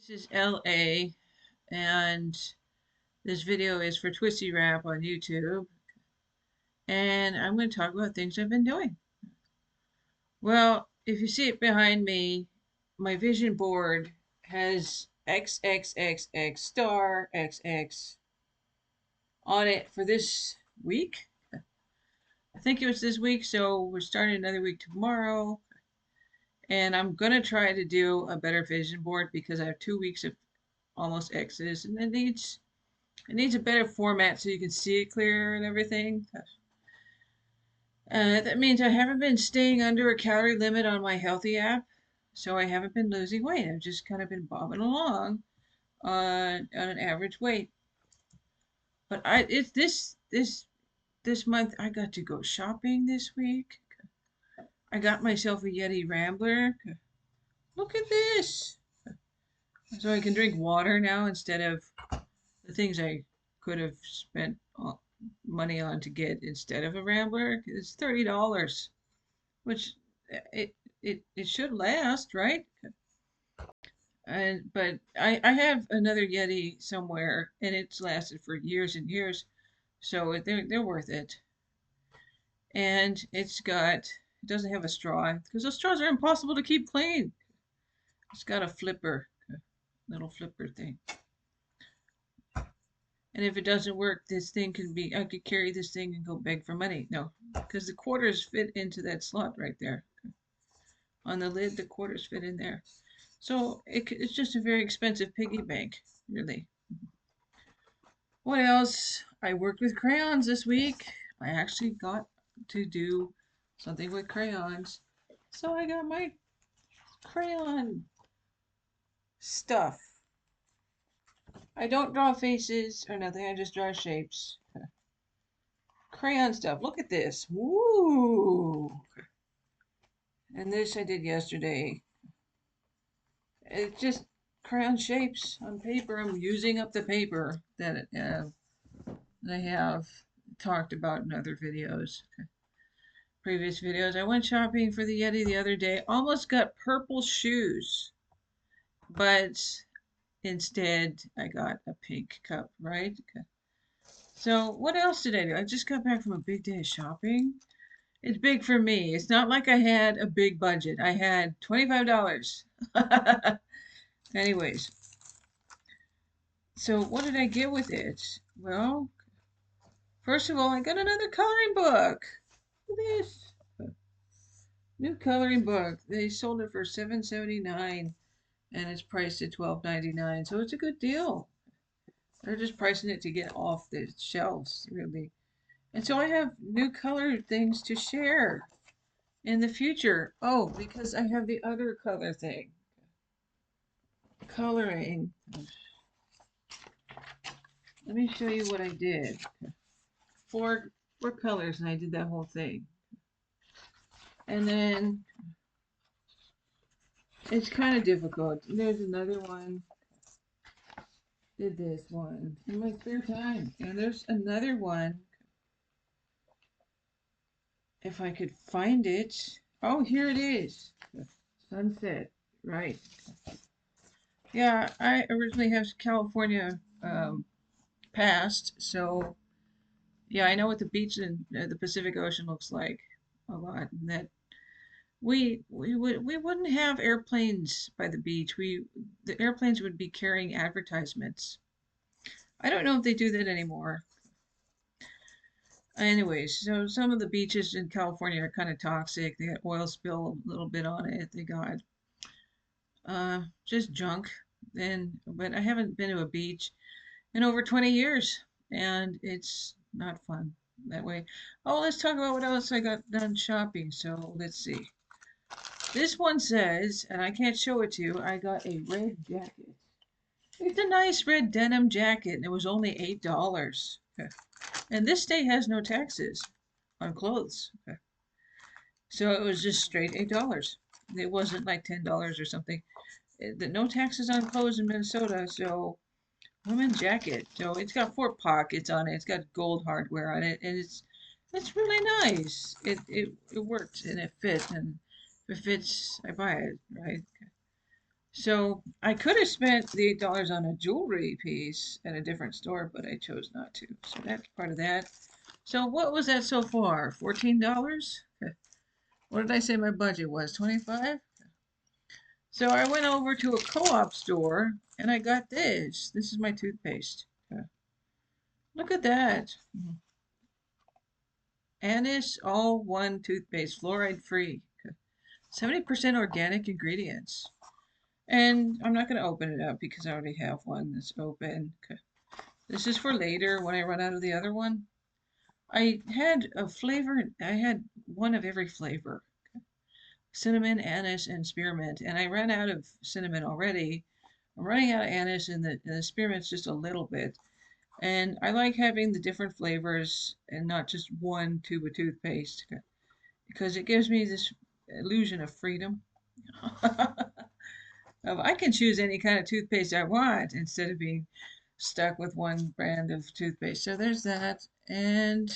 This is LA, and this video is for Twisty Rap on YouTube, and I'm going to talk about things I've been doing. Well, if you see it behind me, my vision board has XXXX star XX on it for this week. I think it was this week, so we're starting another week tomorrow, and I'm going to try to do a better vision board because I have 2 weeks of almost X's, and it needs a better format so you can see it clearer and everything. That means I haven't been staying under a calorie limit on my healthy app, so I haven't been losing weight. I've just kind of been bobbing along on an average weight. But it's this month I got to go shopping this week. I got myself a Yeti Rambler. Look at this. So I can drink water now instead of the things I could have spent money on to get instead of a Rambler. It's $30, which it should last, right? But I have another Yeti somewhere, and it's lasted for years and years, so they're worth it. And it doesn't have a straw because those straws are impossible to keep clean. It's got a flipper, a little flipper thing. And if it doesn't work, I could carry this thing and go beg for money. No, because the quarters fit into that slot right there. On the lid, the quarters fit in there. So it's just a very expensive piggy bank, really. What else? I worked with crayons this week. I actually got to do something with crayons. So I got my crayon stuff. I don't draw faces or nothing, I just draw shapes. Crayon stuff. Look at this. Woo! And this I did yesterday. It's just crayon shapes on paper. I'm using up the paper that I have talked about in other videos. Previous videos. I went shopping for the Yeti the other day. Almost got purple shoes. But instead I got a pink cup, right? So what else did I do? I just got back from a big day of shopping. It's big for me. It's not like I had a big budget. I had $25. Anyways, so what did I get with it? Well, first of all, I got another coloring book. Look at this. New coloring book. They sold it for $7.79 and it's priced at $12.99. So it's a good deal. They're just pricing it to get off the shelves, really. And so I have new color things to share in the future. Oh, because I have the other color thing. Coloring. Let me show you what I did. Four colors, and I did that whole thing. And then it's kind of difficult. There's another one. Did this one in my spare time. And there's another one. If I could find it. Oh, here it is. Sunset. Right. Yeah, I originally have California passed, so yeah, I know what the beach in the Pacific Ocean looks like a lot. And that we wouldn't have airplanes by the beach. The airplanes would be carrying advertisements. I don't know if they do that anymore. Anyways, so some of the beaches in California are kind of toxic. They got oil spill a little bit on it. They got just junk. But I haven't been to a beach in over 20 years, and it's not fun that way. Oh, let's talk about what else I got done shopping. So let's see. This one says, and I can't show it to you, I got a red jacket. It's a nice red denim jacket, and it was only $8. Okay. And this state has no taxes on clothes. Okay. So it was just straight $8. It wasn't like $10 or something. No taxes on clothes in Minnesota, so women's jacket. So it's got 4 pockets on it. It's got gold hardware on it, and it's really nice. It works and it fits, and if it fits, I buy it, right? So I could have spent the $8 on a jewelry piece at a different store, but I chose not to. So that's part of that. So what was that so far? $14? What did I say my budget was? 25? So I went over to a co-op store and I got this. This is my toothpaste. Look at that. Anise All One toothpaste, fluoride free. 70% organic ingredients. And I'm not going to open it up because I already have one that's open. This is for later when I run out of the other one. I had a flavor, I had one of every flavor: cinnamon, anise, and spearmint. And I ran out of cinnamon already. I'm running out of anise, and the spearmint's just a little bit. And I like having the different flavors and not just one tube of toothpaste because it gives me this illusion of freedom. I can choose any kind of toothpaste I want instead of being stuck with one brand of toothpaste. So there's that. And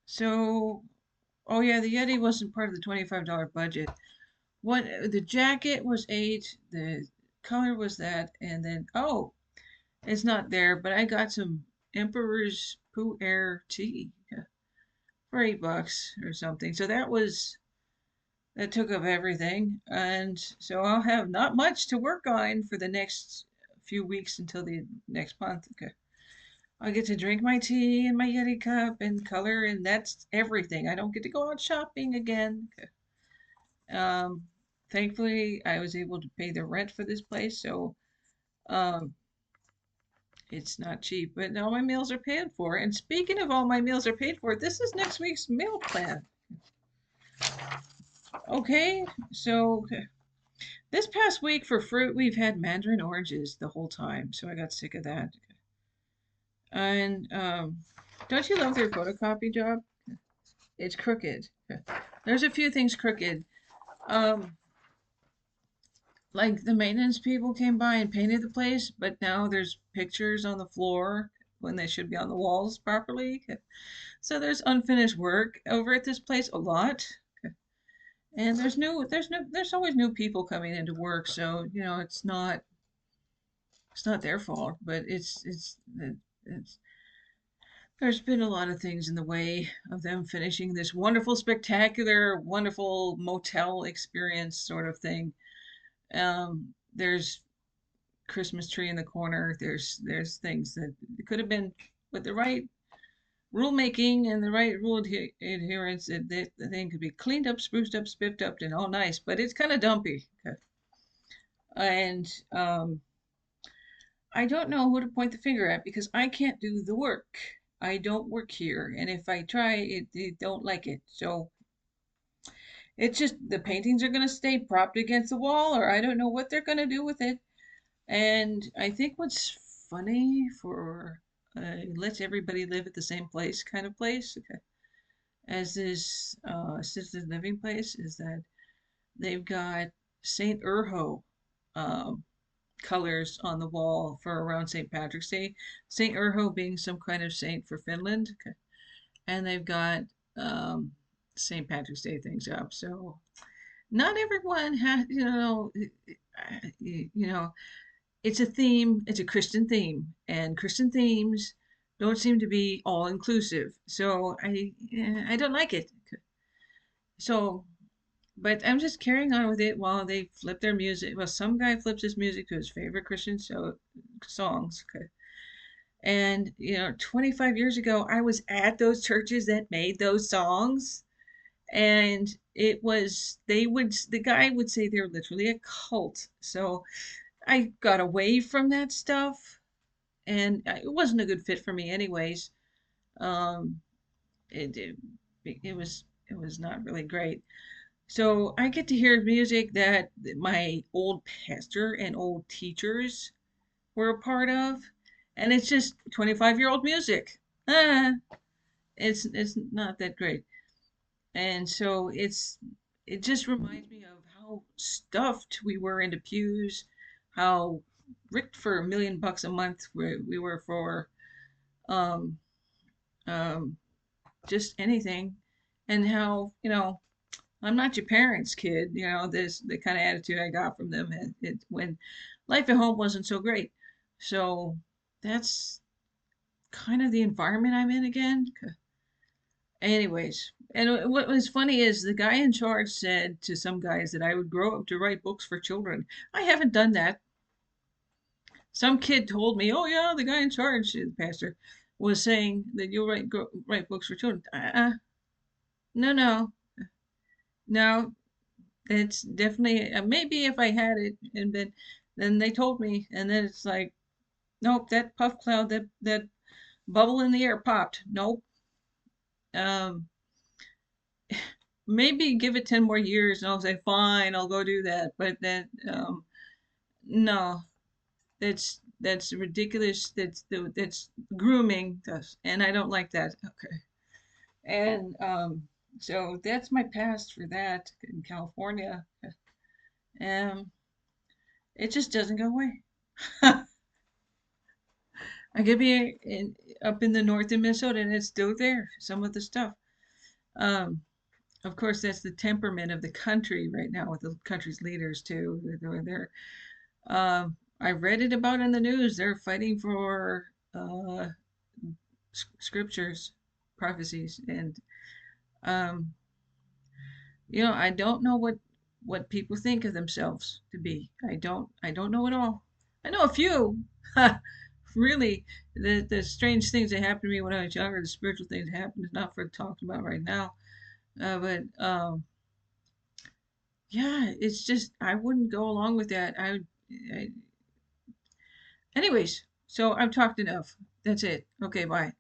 so, oh yeah, the Yeti wasn't part of the $25 budget. What the jacket was 8, the color was that, and then oh, it's not there, but I got some Emperor's Pooh Air tea for $8 or something. So that took up everything, and so I'll have not much to work on for the next few weeks until the next month. Okay. I get to drink my tea in my Yeti cup and color, and that's everything. I don't get to go out shopping again. Okay. Thankfully, I was able to pay the rent for this place, so um, it's not cheap, but all my meals are paid for. And speaking of all my meals are paid for, this is next week's meal plan. Okay, so this past week for fruit, we've had mandarin oranges the whole time, so I got sick of that. And don't you love their photocopy job? It's crooked. There's a few things crooked. Um, like the maintenance people came by and painted the place, but now there's pictures on the floor when they should be on the walls properly. So there's unfinished work over at this place a lot. And there's always new people coming into work, so it's not their fault, but it's there's been a lot of things in the way of them finishing this wonderful, spectacular, wonderful motel experience sort of thing. There's Christmas tree in the corner. There's things that could have been with the right rulemaking and the right rule adherence. The thing could be cleaned up, spruced up, spiffed up, and all nice, but it's kind of dumpy. And I don't know who to point the finger at because I can't do the work. I don't work here, and if I try, they don't like it. So it's just the paintings are going to stay propped against the wall, or I don't know what they're going to do with it. And I think what's funny for lets everybody live at the same place kind of place, okay, as this assisted living place is that they've got Saint Urho um, colors on the wall for around St. Patrick's Day. Saint Urho being some kind of saint for Finland, okay, and they've got um, St. Patrick's Day things up. So not everyone has, you know, it's a theme, it's a Christian theme, and Christian themes don't seem to be all inclusive. So I don't like it. So, but I'm just carrying on with it while they flip their music. Well, some guy flips his music to his favorite Christian songs. Okay. And 25 years ago, I was at those churches that made those songs, and the guy would say they're literally a cult. So I got away from that stuff, and it wasn't a good fit for me anyways. Um, it it was not really great. So I get to hear music that my old pastor and old teachers were a part of, and it's just 25-year-old music. Ah, it's not that great. And so it just reminds me of how stuffed we were into pews, how ripped for $1 million a month we were for um, um, just anything, and how I'm not your parents' kid. This the kind of attitude I got from them when life at home wasn't so great. So that's kind of the environment I'm in again. Anyways, and what was funny is the guy in charge said to some guys that I would grow up to write books for children. I haven't done that. Some kid told me, "Oh yeah, the guy in charge, the pastor, was saying that you'll write books for children." No, no, no. It's definitely maybe if I had it and then they told me, and then it's like, nope, that puff cloud, that bubble in the air popped. Nope. Um, Maybe give it 10 more years and I'll say, fine, I'll go do that. But then, no, that's ridiculous. That's grooming us, and I don't like that. Okay. And so that's my past for that in California. Um, it just doesn't go away. I could be up in the north in Minnesota and it's still there, some of the stuff. Um, of course, that's the temperament of the country right now with the country's leaders too. I read it about in the news. They're fighting for uh, scriptures, prophecies, and um, I don't know what people think of themselves to be. I don't know at all. I know a few. Really, the strange things that happened to me when I was younger, the spiritual things that happened is not for talking about right now. But yeah, it's just I wouldn't go along with that. I anyways, so I've talked enough. That's it. Okay, bye.